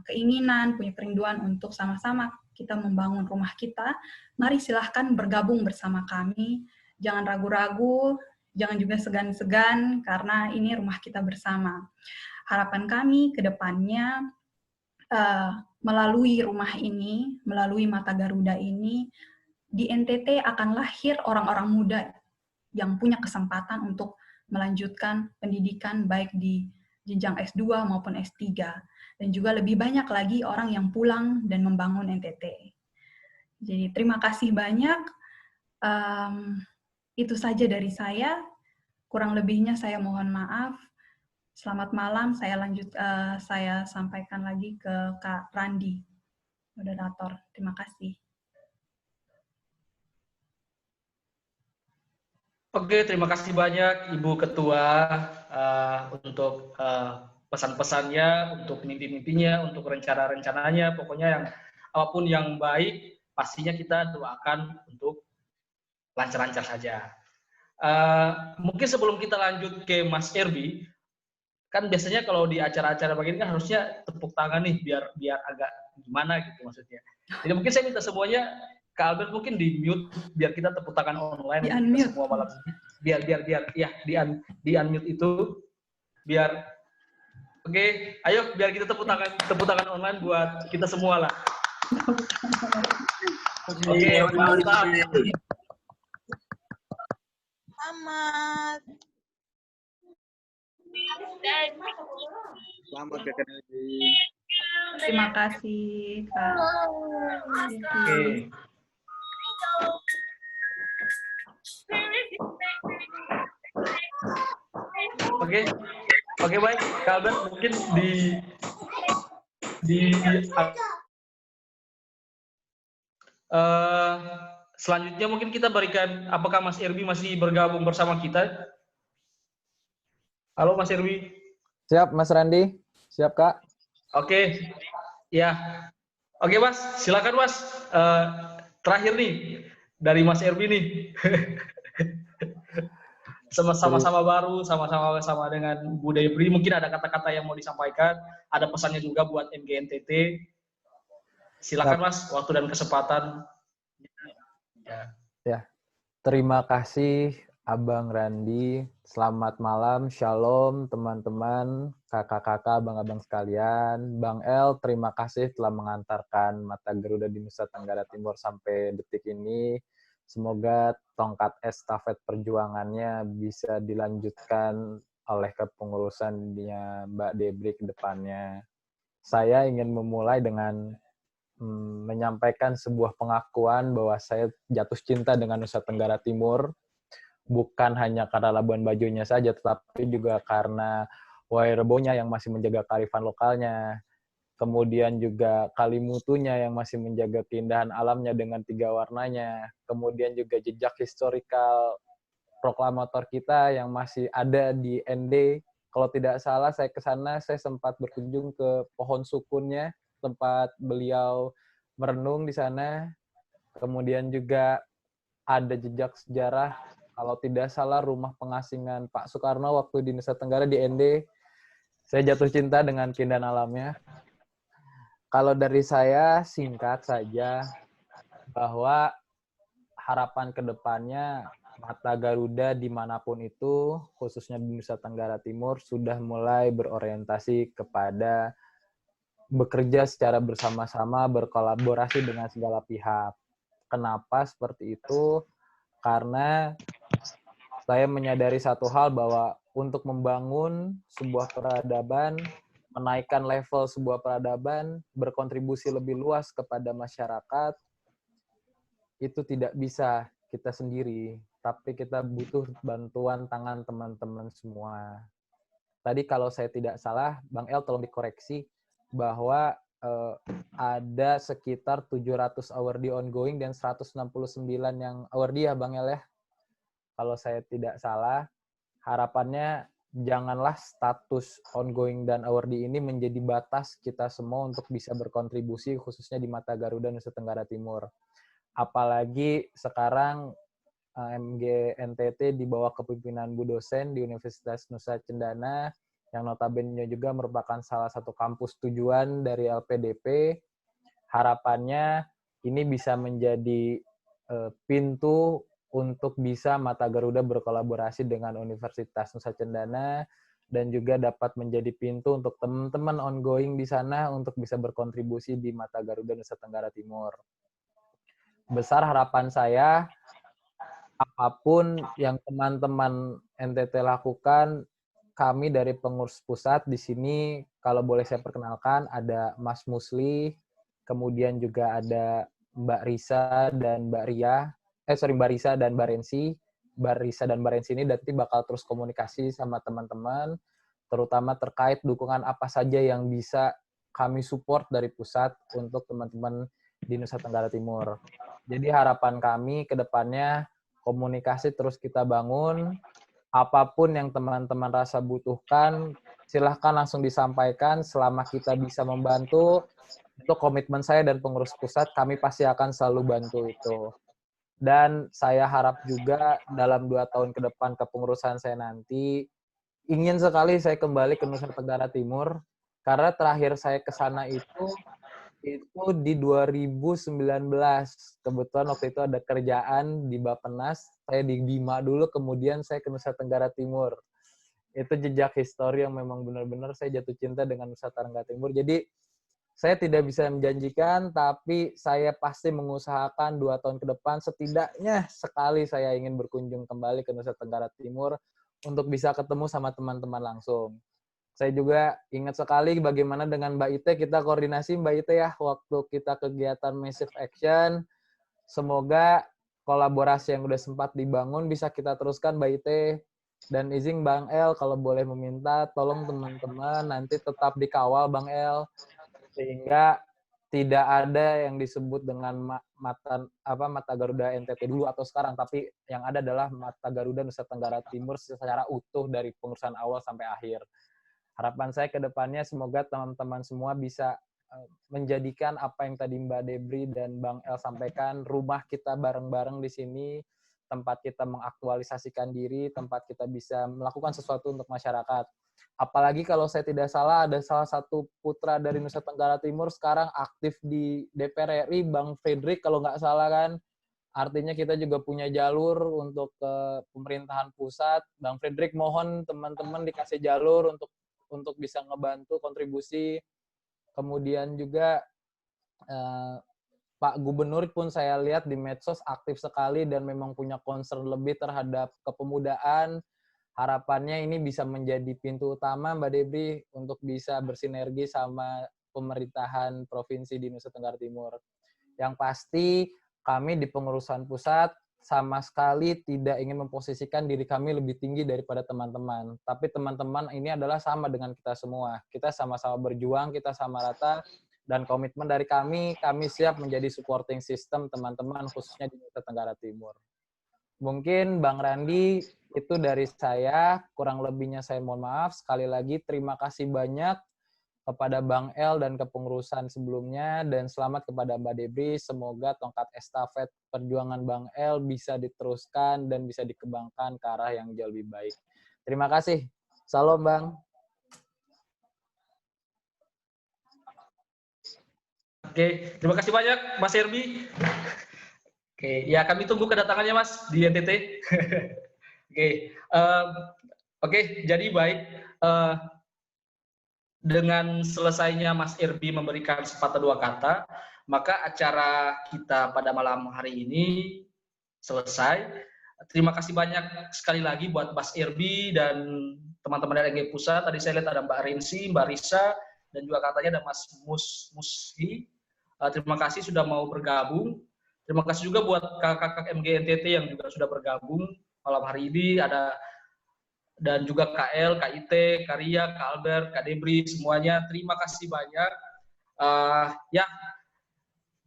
keinginan, punya kerinduan untuk sama-sama kita membangun rumah kita, mari silahkan bergabung bersama kami. Jangan ragu-ragu, jangan juga segan-segan, karena ini rumah kita bersama. Harapan kami ke depannya, melalui rumah ini, melalui Mata Garuda ini, di NTT akan lahir orang-orang muda yang punya kesempatan untuk melanjutkan pendidikan baik di jenjang S2 maupun S3. Dan juga lebih banyak lagi orang yang pulang dan membangun NTT. Jadi terima kasih banyak. Itu saja dari saya. Kurang lebihnya saya mohon maaf. Selamat malam. Saya sampaikan lagi ke Kak Randi, moderator. Terima kasih. Oke, terima kasih banyak Ibu Ketua untuk pesan-pesannya, untuk mimpi-mimpinya, untuk rencana-rencananya. Pokoknya yang apapun yang baik, pastinya kita doakan untuk lancar-lancar saja. Mungkin sebelum kita lanjut ke Mas Erbi, kan biasanya kalau di acara-acara begini kan harusnya tepuk tangan nih biar agak gimana gitu maksudnya. Jadi mungkin saya minta semuanya Kak Albert mungkin di mute biar kita tepuk tangan online Di-unmute. semua malam ini. Biar ya di unmute itu biar oke, ayo biar kita tepuk tangan online buat kita semua lah. Oke, mantap. Selamat. Selamat Kakak Randi. Terima kasih, Kak. Oke. Oke baik, Kak Albert mungkin selanjutnya mungkin kita berikan, apakah Mas Erbi masih bergabung bersama kita? Halo Mas Erbi. Siap Mas Randi, siap Kak. Oke, ya. Oke Mas, silakan Mas. Terakhir nih dari Mas Erbi nih. Sama-sama baru, sama-sama dengan Bu Debri. Mungkin ada kata-kata yang mau disampaikan. Ada pesannya juga buat MGNTT. Silakan Mas, waktu dan kesempatan. Ya, terima kasih Abang Randi. Selamat malam, shalom teman-teman, kakak-kakak, abang-abang sekalian. Bang El, terima kasih telah mengantarkan Mata Garuda di Nusa Tenggara Timur sampai detik ini. Semoga tongkat estafet perjuangannya bisa dilanjutkan oleh kepengurusannya Mbak Debri ke depannya. Saya ingin memulai dengan menyampaikan sebuah pengakuan bahwa saya jatuh cinta dengan Nusa Tenggara Timur. Bukan hanya karena Labuan Bajonya saja, tetapi juga karena Wairebonya yang masih menjaga kearifan lokalnya. Kemudian juga Kalimutunya yang masih menjaga keindahan alamnya dengan 3 warnanya. Kemudian juga jejak historikal proklamator kita yang masih ada di ND. Kalau tidak salah saya ke sana, saya sempat berkunjung ke pohon sukunnya, tempat beliau merenung di sana. Kemudian juga ada jejak sejarah, kalau tidak salah rumah pengasingan Pak Soekarno waktu di Nusa Tenggara di ND. Saya jatuh cinta dengan keindahan alamnya. Kalau dari saya singkat saja bahwa harapan ke depannya Mata Garuda dimanapun itu, khususnya di Nusa Tenggara Timur, sudah mulai berorientasi kepada bekerja secara bersama-sama, berkolaborasi dengan segala pihak. Kenapa seperti itu? Karena saya menyadari satu hal bahwa untuk membangun sebuah peradaban, menaikkan level sebuah peradaban, berkontribusi lebih luas kepada masyarakat, itu tidak bisa kita sendiri, tapi kita butuh bantuan tangan teman-teman semua. Tadi kalau saya tidak salah, Bang El tolong dikoreksi, bahwa ada sekitar 700 awardee ongoing dan 169 yang awardee ya Bang El ya. Kalau saya tidak salah, harapannya janganlah status ongoing dan awardee ini menjadi batas kita semua untuk bisa berkontribusi khususnya di Mata Garuda Nusa Tenggara Timur. Apalagi sekarang MGNTT di bawah kepemimpinan Bu dosen di Universitas Nusa Cendana, yang notabene juga merupakan salah satu kampus tujuan dari LPDP. Harapannya ini bisa menjadi pintu untuk bisa Mata Garuda berkolaborasi dengan Universitas Nusa Cendana dan juga dapat menjadi pintu untuk teman-teman ongoing di sana untuk bisa berkontribusi di Mata Garuda Nusa Tenggara Timur. Besar harapan saya, apapun yang teman-teman NTT lakukan, kami dari pengurus pusat di sini, kalau boleh saya perkenalkan, ada Mas Musli, kemudian juga ada Mbak Risa dan Mbak Ria, Mbak Risa dan Mbak Rensi. Mbak Risa dan Mbak Rensi ini nanti bakal terus komunikasi sama teman-teman, terutama terkait dukungan apa saja yang bisa kami support dari pusat untuk teman-teman di Nusa Tenggara Timur. Jadi harapan kami ke depannya komunikasi terus kita bangun, apapun yang teman-teman rasa butuhkan, silahkan langsung disampaikan. Selama kita bisa membantu, untuk komitmen saya dan pengurus pusat, kami pasti akan selalu bantu itu. Dan saya harap juga dalam 2 tahun ke depan kepengurusan saya nanti, ingin sekali saya kembali ke Nusa Tenggara Timur, karena terakhir saya ke sana itu di 2019. Kebetulan waktu itu ada kerjaan di Bappenas, saya di Bima dulu, kemudian saya ke Nusa Tenggara Timur. Itu jejak histori yang memang benar-benar saya jatuh cinta dengan Nusa Tenggara Timur. Jadi saya tidak bisa menjanjikan, tapi saya pasti mengusahakan 2 tahun ke depan, setidaknya sekali saya ingin berkunjung kembali ke Nusa Tenggara Timur untuk bisa ketemu sama teman-teman langsung. Saya juga ingat sekali bagaimana dengan Mbak Ite, kita koordinasi Mbak Ite ya, waktu kita kegiatan Massive Action. Semoga kolaborasi yang udah sempat dibangun bisa kita teruskan Mbak Ite. Dan izin Bang El, kalau boleh meminta, tolong teman-teman nanti tetap dikawal Bang El, sehingga tidak ada yang disebut dengan mata Garuda NTT dulu atau sekarang, tapi yang ada adalah mata Garuda Nusa Tenggara Timur secara utuh dari pengurusan awal sampai akhir. Harapan saya ke depannya semoga teman-teman semua bisa menjadikan apa yang tadi Mbak Debri dan Bang El sampaikan, rumah kita bareng-bareng di sini, tempat kita mengaktualisasikan diri, tempat kita bisa melakukan sesuatu untuk masyarakat. Apalagi kalau saya tidak salah, ada salah satu putra dari Nusa Tenggara Timur sekarang aktif di DPR RI, Bang Fredrik kalau nggak salah kan. Artinya kita juga punya jalur untuk ke pemerintahan pusat. Bang Fredrik, mohon teman-teman dikasih jalur untuk bisa ngebantu kontribusi. Kemudian juga Pak Gubernur pun saya lihat di medsos aktif sekali dan memang punya concern lebih terhadap kepemudaan. Harapannya ini bisa menjadi pintu utama Mbak Debri untuk bisa bersinergi sama pemerintahan provinsi di Nusa Tenggara Timur. Yang pasti kami di pengurusan pusat sama sekali tidak ingin memposisikan diri kami lebih tinggi daripada teman-teman. Tapi teman-teman ini adalah sama dengan kita semua. Kita sama-sama berjuang, kita sama rata, dan komitmen dari kami siap menjadi supporting system teman-teman khususnya di Nusa Tenggara Timur. Mungkin Bang Randi, itu dari saya, kurang lebihnya saya mohon maaf. Sekali lagi terima kasih banyak kepada Bang El dan kepengurusan sebelumnya, dan selamat kepada Mbak Debri. Semoga tongkat estafet perjuangan Bang El bisa diteruskan dan bisa dikembangkan ke arah yang jauh lebih baik. Terima kasih. Salam Bang. Oke, terima kasih banyak Mas Herbi. Oke, ya kami tunggu kedatangannya Mas di NTT. Oke, jadi baik. Dengan selesainya Mas Herbi memberikan sepatah dua kata, maka acara kita pada malam hari ini selesai. Terima kasih banyak sekali lagi buat Mas Herbi dan teman-teman dari NG Pusat. Tadi saya lihat ada Mbak Rensi, Mbak Risa, dan juga katanya ada Mas Musli. Terima kasih sudah mau bergabung. Terima kasih juga buat kakak-kakak MG NTT yang juga sudah bergabung malam hari ini. Ada dan juga KL, KIT, Kak Ria, Kak Albert, Kak Debri, semuanya terima kasih banyak. Ya,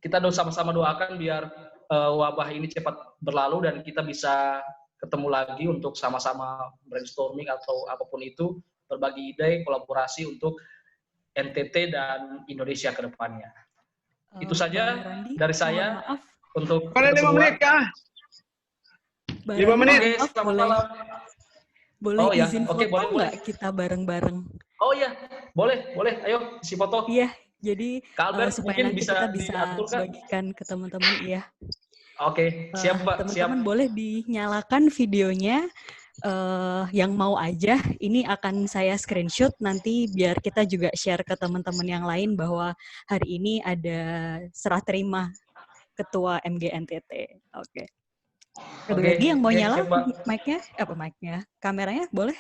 kita sama-sama doakan biar wabah ini cepat berlalu dan kita bisa ketemu lagi untuk sama-sama brainstorming atau apapun itu, berbagi ide, kolaborasi untuk NTT dan Indonesia ke depannya. Itu saja dari saya. Maaf. Untuk boleh 5 menit kah? 5 menit. Oke, selamat malam. Boleh ya. izin foto nggak kita bareng-bareng? Oh iya, boleh. Ayo, isi foto. Iya, jadi supaya nanti bisa kita bisa bagikan ke teman-teman, iya. Oke, siap Mbak. Teman-teman boleh dinyalakan videonya. Yang mau aja, ini akan saya screenshot nanti biar kita juga share ke teman-teman yang lain bahwa hari ini ada serah terima Ketua MG NTT. Oke. Ada lagi yang mau nyala mic-nya? Kameranya boleh?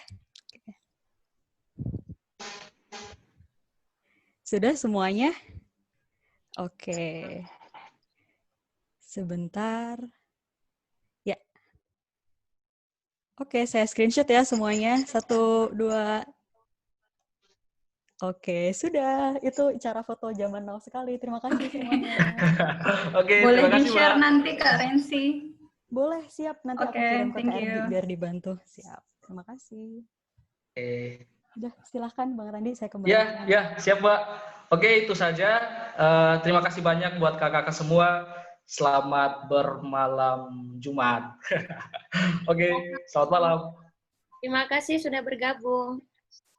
Sudah semuanya? Oke. Sebentar. Ya. Oke, saya screenshot ya semuanya. 1, 2. Oke, sudah. Itu cara foto zaman now sekali. Terima kasih semuanya. Oke, Boleh terima kasih, di-share Mbak. nanti Kak Rensi. Boleh, siap. Nanti aku Oke, kirim ke thank KRD you. biar dibantu. Siap. Terima kasih. Oke. Udah, silahkan Bang Randi, saya kembali. Ya, siap, Mbak. Oke, itu saja. Terima kasih banyak buat kakak-kakak semua. Selamat bermalam Jumat. Oke, selamat malam. Terima kasih sudah bergabung.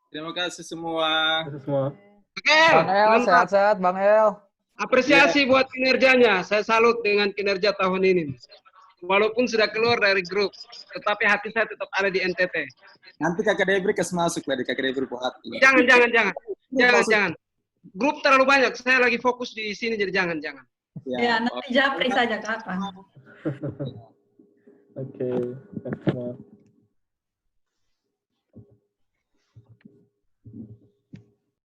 Terima kasih semua. Oke, Bang El, mantap. sehat-sehat Bang El. Apresiasi buat kinerjanya. Saya salut dengan kinerja tahun ini. Walaupun sudah keluar dari grup, tetapi hati saya tetap ada di NTT. Nanti Kakak Debri kasih masuk lah di Kakak Debri buat hati. Jangan. Grup terlalu banyak. Saya lagi fokus di sini, jadi jangan. Ya, nanti japri saja Kakak. Oke, semua.